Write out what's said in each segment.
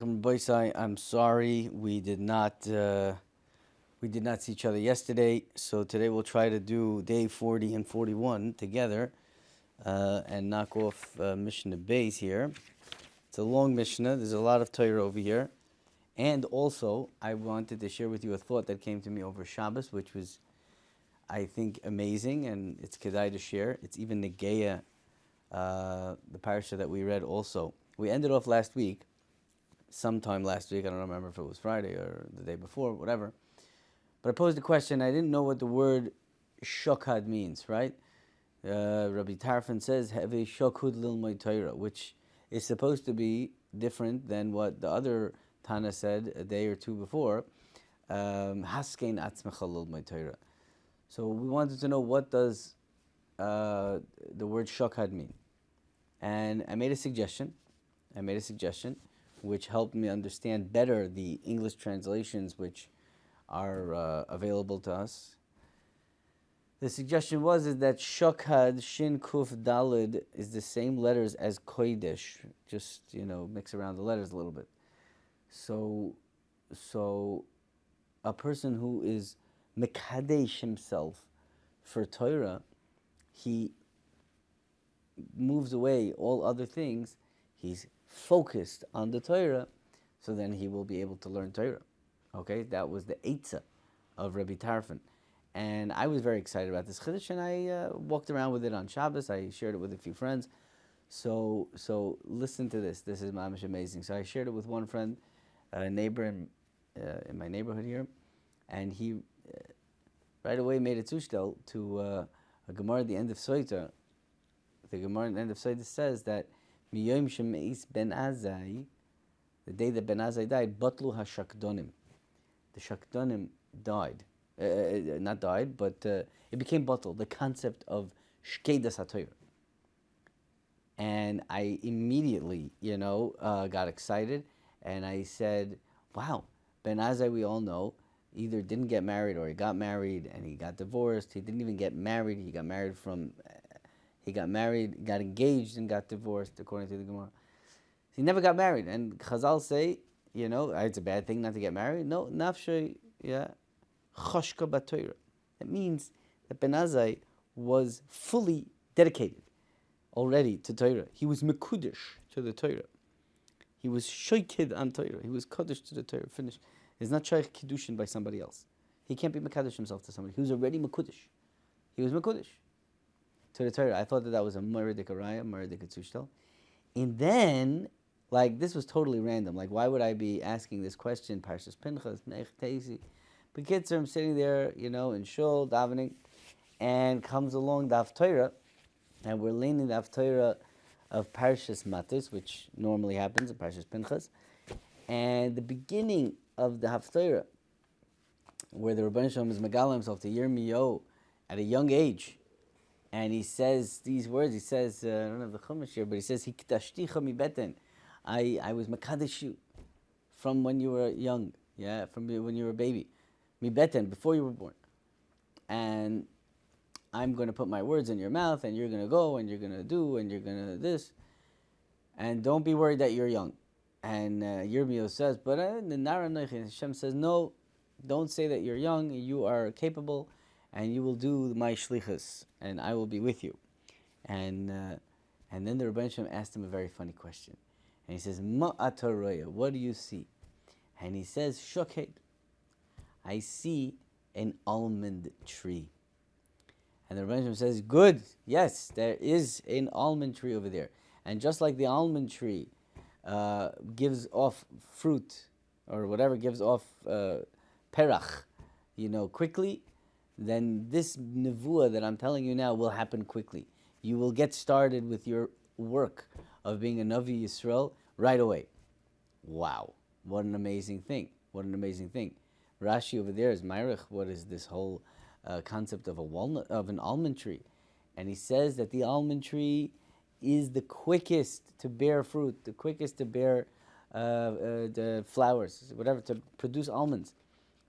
Boysai, I'm sorry we did not see each other yesterday. So today we'll try to do day 40 and 41 together and knock off Mishnah Bays here. It's a long Mishnah. There's a lot of Torah over here. And also, I wanted to share with you a thought that came to me over Shabbos, which was, I think, amazing, and it's kedai to share. It's even Negeya, the parasha that we read also. We ended off last week, sometime last week. I don't remember if it was Friday or the day before, whatever. But I posed a question. I didn't know what the word shokad means, right? Rabbi Tarfon says, "Have a shokud lilmoy Torah," which is supposed to be different than what the other Tana said a day or two before. Haskein atzmecha lilmoy Torah. So we wanted to know, what does the word shokad mean? And I made a suggestion. Which helped me understand better the English translations which are available to us. The suggestion is that Shokhad, Shin, Kuf, Dalid is the same letters as Kodesh. Just, mix around the letters a little bit. So a person who is Mekadesh himself for Torah, he moves away all other things. He's focused on the Torah, so then he will be able to learn Torah. Okay, that was the Eitzah of Rabbi Tarfon. And I was very excited about this Chiddush, and I walked around with it on Shabbos. I shared it with a few friends. So listen to this. This is mamish amazing. So I shared it with one friend, a neighbor in my neighborhood here, and he right away made a tushtel to a Gemara at the end of Soita. The Gemara at the end of Soita says that Miyom Shemeis Ben Azai, the day that Ben Azai died, Batlu HaShakdonim. The Shakdonim died. Not died, but it became Batul, the concept of Shkedas HaTorah. And I immediately, got excited, and I said, wow, Ben Azai, we all know, either didn't get married or he got married and he got divorced. He didn't even get married. He got married, got engaged, and got divorced, according to the Gemara. He never got married. And Chazal say, it's a bad thing not to get married. No, nafshay, choshka b'Torah. It means that Ben Azai was fully dedicated already to Torah. He was mekudesh to the Torah. He was shoykid on Torah. He was kaddish to the Torah. Finished. He's not shaykh kiddushin by somebody else. He can't be mekadesh himself to somebody. He was already mekudesh. He was mekudesh to the Torah. I thought that was a maradik araya, maradik tushtel. And then, this was totally random. Why would I be asking this question? Parshas Pinchas, Nech Teisi. But kids, I'm sitting there, in shul, davening, and comes along the Haftorah, and we're leaning the Haftorah of Parshas Matos, which normally happens in Parshas Pinchas, and the beginning of the Haftorah, where the Rebbeinu Shalom is megala himself to Yirmiyahu at a young age, and he says these words. He says, I don't have the Chumash here, but he says, "Hikdashticha mi beten." I was mekadesh you from when you were young, from when you were a baby, mi beten, before you were born, and I'm going to put my words in your mouth, and you're going to go, and you're going to do, and you're going to this, and don't be worried that you're young. And Yirmiyahu says, but the Nara Noichi, Hashem says, no, don't say that you're young. You are capable, and you will do my shlichus, and I will be with you. And then the Rebbeinu Shalom asked him a very funny question, and he says, Ma ataroya, what do you see? And he says, Shoked, I see an almond tree. And the Rebbeinu Shalom says, good, yes, there is an almond tree over there. And just like the almond tree gives off fruit, or whatever, gives off perach, quickly, then this nevuah that I'm telling you now will happen quickly. You will get started with your work of being a Navi Yisrael right away. Wow, what an amazing thing. What an amazing thing. Rashi over there is Myrich, what is this whole concept of an almond tree? And he says that the almond tree is the quickest to bear fruit, the quickest to bear the flowers, whatever, to produce almonds.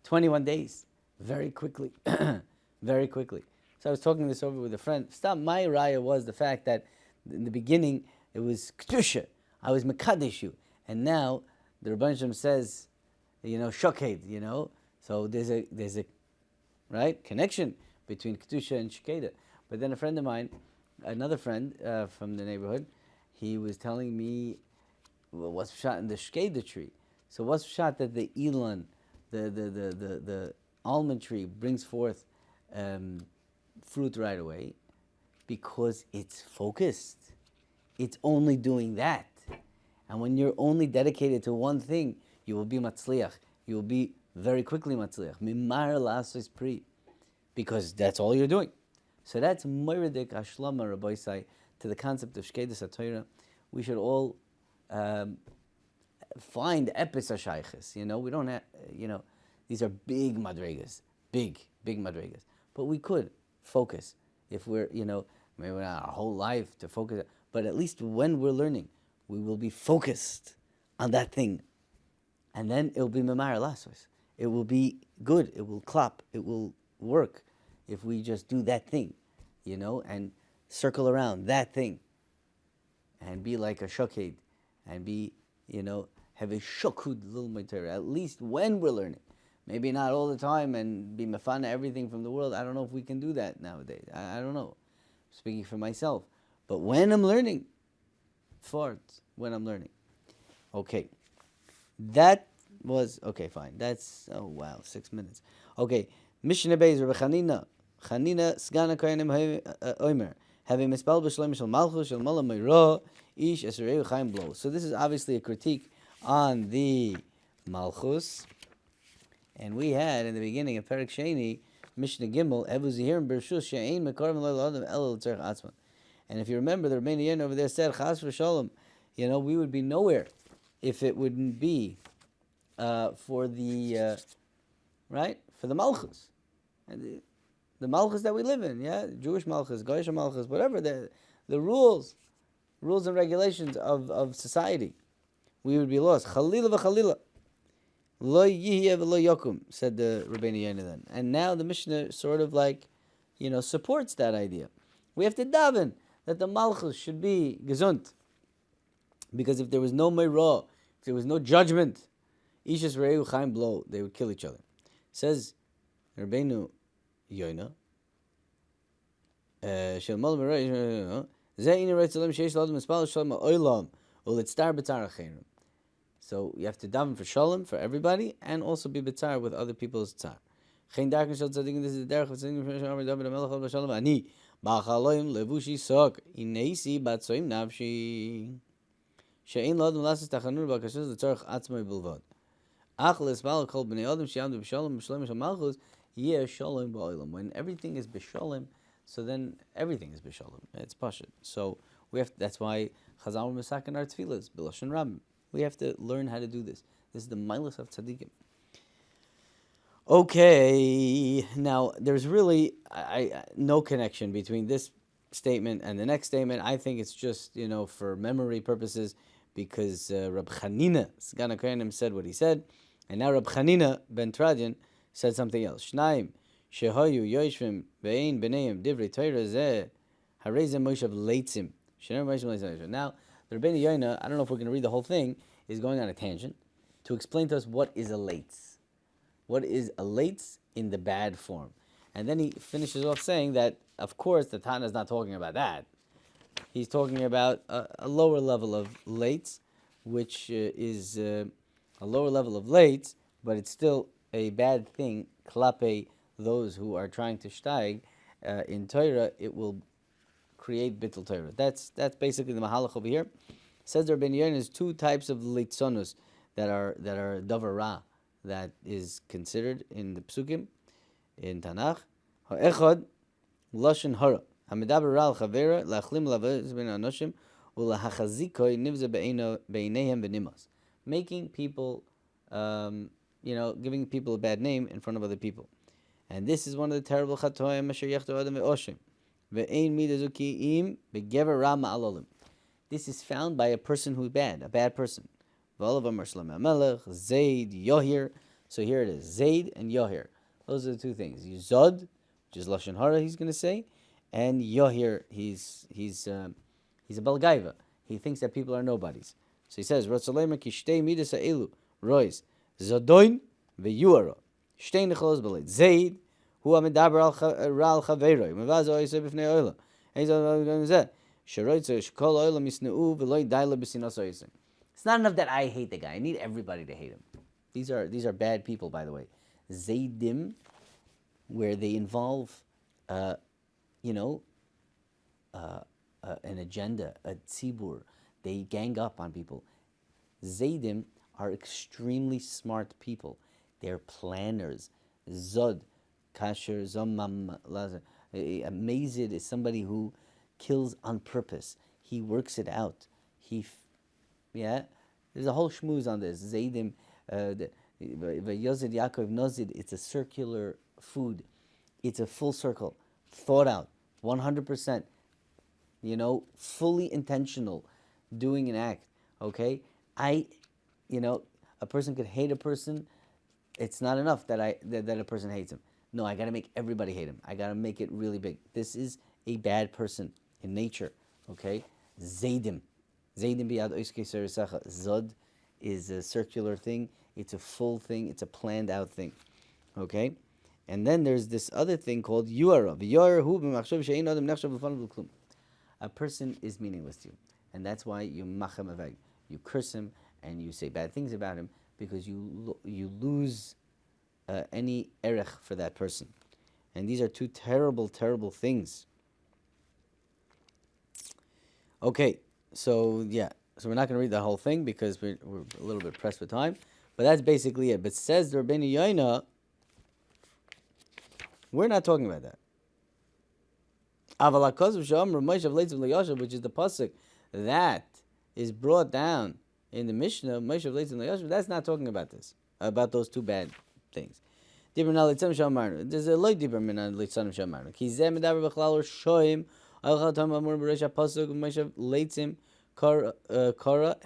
21 days, very quickly, very quickly. So I was talking this over with a friend. Stop, my raya was the fact that in the beginning it was kedusha. I was mekadesh you, and now the Rebbeinu Shem says, shoked, So there's a right connection between kedusha and shkeda. But then a friend of mine, another friend from the neighborhood, he was telling me what's shot in the shkeda tree. So what's shot that the elan, the almond tree brings forth fruit right away because it's focused. It's only doing that. And when you're only dedicated to one thing, you will be matzliach. You will be very quickly matzliach. Mimar la'asos pri. Because that's all you're doing. So that's moiridik ashlama Rabbi Sai to the concept of shkedas HaTorah. We should all find epis hashayches. We don't have, these are big madregas. Big madregas. But we could focus if we're, maybe not our whole life to focus. But at least when we're learning, we will be focused on that thing. And then it will be memar lasos. It will be good. It will clap. It will work if we just do that thing, and circle around that thing. And be like a shoked. And be, have a shokud l'ilmod Torah. At least when we're learning. Maybe not all the time and be mafana everything from the world. I don't know if we can do that nowadays. I don't know. Speaking for myself. But when I'm learning, when I'm learning. Okay. That was, okay, fine. That's, 6 minutes. Okay. Mishnah Beis, Rabbi Chanina Sgana Koyanim Omer. Having mispelled b'shalom shel malchus shel mala meira ish esereu chaim blo. So this is obviously a critique on the malchus. And we had, in the beginning of Perek Sheni, Mishnah Gimel, Evu Zihirim Bershus She'ein Mekarvim Lo L'Adam Ela L'Tzarech Atzman. And if you remember, the Rebbeinu Yen over there said, Chas v'shalom, we would be nowhere if it wouldn't be for the, for the malchus. And the malchus that we live in, Jewish malchus, Goyish malchus, whatever, the rules and regulations of society, we would be lost. Chalila v'chalila. Lo yihye v'lo yokum, said the Rebbeinu Yen then. And now the Mishnah sort of supports that idea. We have to daven that the malchus should be gesund. Because if there was no meirah, if there was no judgment, Ishas Reu Chaim Blo, they would kill each other. Says Rabbeinu Yoina, Shelmal Meirah, Ze'ina Retzalem Sheish Ladam Espal Shalom Oilam, Ulitztar B'tzar Acherim. So you have to daven for shalom for everybody, and also be b'tzar with other people's tzar. Chein darken shel tzadikim. This is the derech of tzadikim. Shemar David HaMelech Od B'Shalom. Ani ba'chaloim levushi sok ineisi batzoim nafshi she'ein l'adam lasses tachanur b'akashus l'tzarech atzmai bilvad. Ach l'espal kol b'nei adam she'amdu b'shalom b'shalom shel malchus yeh shalom ba'olam. When everything is b'shalom, so then everything is b'shalom. It's pashut. So we have. That's why Chazal Mesaken our tefillas b'lashon rabbim. We have to learn how to do this. This is the milas of tzaddikim. Okay, now there's really no connection between this statement and the next statement. I think it's just, for memory purposes, because Reb Chanina Sgan HaKoyanim said what he said, and now Reb Chanina ben Tradian said something else. Shnaim shehayu yoishvim ve'ein b'neim divrei Torah zeh harei zeh Moshe leitzim. Now, the Rebbeinu Yoina, I don't know if we're going to read the whole thing, is going on a tangent to explain to us what is a leitz. What is a leitz in the bad form. And then he finishes off saying that, of course, the Tana is not talking about that. He's talking about a lower level of leitz, which is a lower level of leitz, but it's still a bad thing, klape those who are trying to steig in Torah. It will create bittul Torah. That's basically the mahalach over here. Says the Rebbeinu Yoina, there's two types of leitzonus that are davar ra, that is considered in the psukim in Tanakh. Ha'echad lashon hara hamidaber ra al chavera lachlim lavez ben anoshim ulahachazikoi nivze beineihem benimas, making people, giving people a bad name in front of other people, and this is one of the terrible chatoim asher yechtu adam ve'oshim ve'ein midazukiim begever ra ma'alolim. This is found by a person who's bad, a bad person. All of them are Shlomo HaMelech, Zayd, Yohir. So here it is, Zayd and Yohir. Those are the two things. Yizod, which is Lashon Hara, he's going to say, and Yohir, he's a Balgaiva. He thinks that people are nobodies. So he says, Ratzalema ki shtei midas ha'elu, rois, zadoin ve'yuara. Shtei necholos b'leit. Zayd, hu ha'medaber al chaveroi, mevaz ha'oisei b'fnei oila. He's going to say, sheroitze shkol oila misneu v'loi daila b'sinas ha'oisei. It's not enough that I hate the guy. I need everybody to hate him. These are bad people, by the way. Zaydim, where they involve, you know, an agenda, a tzibur. They gang up on people. Zaydim are extremely smart people. They're planners. Zod, kasher, zomam, lazar. Amazed is somebody who kills on purpose. He works it out. Yeah, there's a whole shmooze on this. Zaydim, Yozid Yaakov Nozid, it's a circular food. It's a full circle, thought out, 100%, you know, fully intentional, doing an act, okay? A person could hate a person. It's not enough that a person hates him. No, I got to make everybody hate him. I got to make it really big. This is a bad person in nature, okay? Zaydim. Zaydim biyad oiske serisacha. Zod is a circular thing. It's a full thing. It's a planned out thing, okay? And then there's this other thing called yuara. A person is meaningless to you, and that's why you machem aveg. You curse him and you say bad things about him because you lose any erech for that person. And these are two terrible, terrible things. Okay, so yeah, so we're not going to read the whole thing because we're a little bit pressed for time, but that's basically it. But says the Rabbeinu Yoina, we're not talking about that. Which is the pasuk that is brought down in the Mishnah, that's not talking about this, about those two bad things. There's a light deeper min litzanim shamarnu. Ki zeh medaber b'chlal or shoim al chatam amur b'reish pasuk Moshe leitzim kara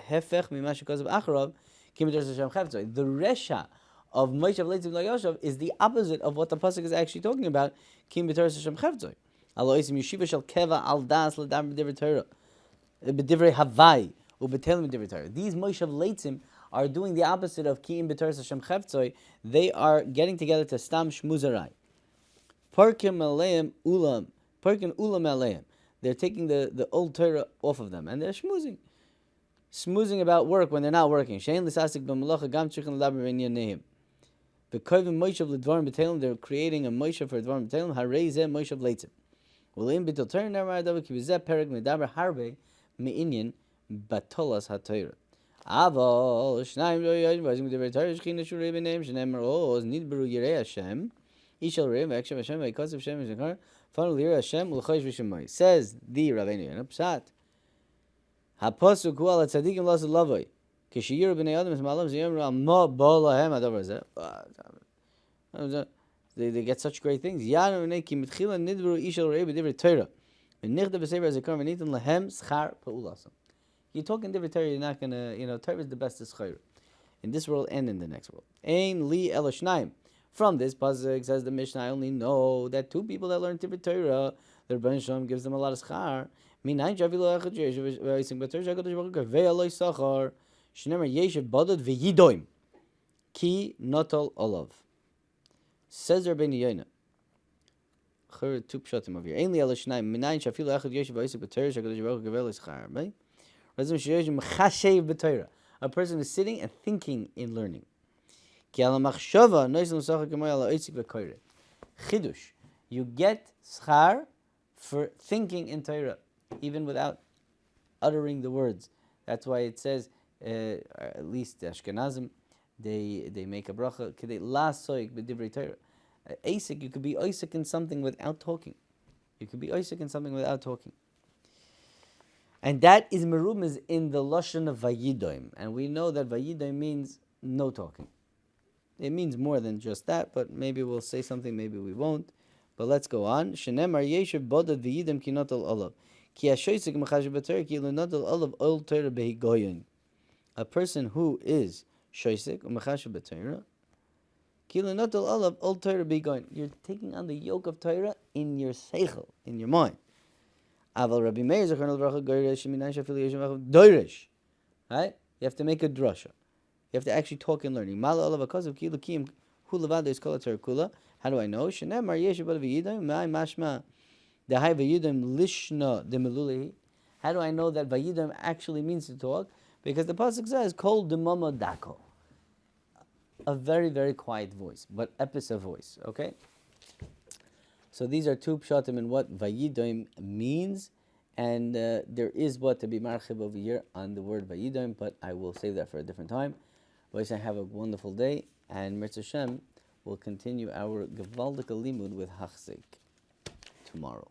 hefech mima shekazav acharav ki midas Hashem chavtzoi. The resha of Moshe leitzim l'Yoshev is the opposite of what the pasuk is actually talking about. Ki midas Hashem chavtzoi. Aloisim yeshiva shel keva al das l'dam b'divrei Torah b'divrei havai u'b'telim b'divrei Torah. These Moshe leitzim are doing the opposite of Ki'im B'Toras Hashem Chavtzoi. They are getting together to Stam Shmuzarai. Parkim Aleim Ulam. Parkim Ulam Aleim. They're taking the old Torah off of them and they're schmoozing. Smoozing about work when they're not working. Shein L'Sasik B'Malacha Gam Tzrichen L'Daber V'Inyanehim. V'Koivim Moshe L'Dvarim B'Telim. They're creating a Moshe for Dvarim B'Telim. Harei Zeh Moshe V'Leitzim. Uleim B'Til Torah Ne'emar Adav Ki B'Zeh Perek Medaber Harbe Me'inyan Batolas HaTorah. Aval Shnaim Lo Yoyim Vazim B'Divrei Torah Shechina Shurei B'Neim Shneimar Oz Nidberu Yirei Hashem Ishal Rei V'Akshav Hashem V'Yikosav Hashem V'Shekar Fanu L'Yirei Hashem L'Chosh V'Shemai. Says the Rabbeinu Yoina Pshat HaPasuk Hu Al HaTzadikim L'Asad Lavoi Kishiyiru B'nei Adam Esmalam Ziyom Ra Ma Bo Lahem Adavar Zeh. They get such great things. Yanu V'nei Ki Mitchila Nidberu Ishal Rei B'Divrei Torah V'Nichda B'Sefer Azikar V'Nitan Lahem Schar Pa'ulasam. You talk in different Torah, you're not gonna, Torah is the best of schayr, in this world and in the next world. Ein li elashnaim. From this pasuk says the Mishnah, I only know that two people that learn different Torah, the Rebbeinu Shalom gives them a lot of schar. Minayin javilo echad yesh v'yising b'Torah shakadosh baruch hu ve'aloi sachar shnemer yeshiv badod v'yidoim ki notol olav. Says the Rebbeinu Yoina. Two pshatim over here. Ein li elashnaim. Minayin javilo echad yesh v'yising b'Torah shakadosh baruch hu ve'aloi sachar. Right? A person is sitting and thinking in learning. Chidush. You get schar for thinking in Torah, even without uttering the words. That's why it says, at least the Ashkenazim, they make a bracha. Asik, you could be Isaac in something without talking. You could be Isaac in something without talking. And that is merumez in the lashon of vayidoim, and we know that vayidoim means no talking. It means more than just that, but maybe we'll say something, maybe we won't. But let's go on. Shenemar yeshiv bodad vayidim ki notal olav ki hashoisik mechashiv b'Torah ki notal olav ol Torah behigoyin. A person who is shoisik umechashiv b'Torah ki notal olav ol Torah behigoyin. You're taking on the yoke of Torah in your seichel, in your mind. Aval Rabbi Meir Zechron al Bracha Goyresh Minayin Shafili Yeshem Doirish, right? You have to make a drasha. You have to actually talk and learning. How do I know? How do I know that Vayidam actually means to talk? Because the pasuk says, "Kol demama dako," a very, very quiet voice, but epis voice. Okay. So these are two pshatim in what Vayidam means, and there is what to be marchib over here on the word Vayidam, but I will save that for a different time. Otherwise, have a wonderful day, and Mirza Hashem will continue our Gevaldika Limud with Hachzik tomorrow.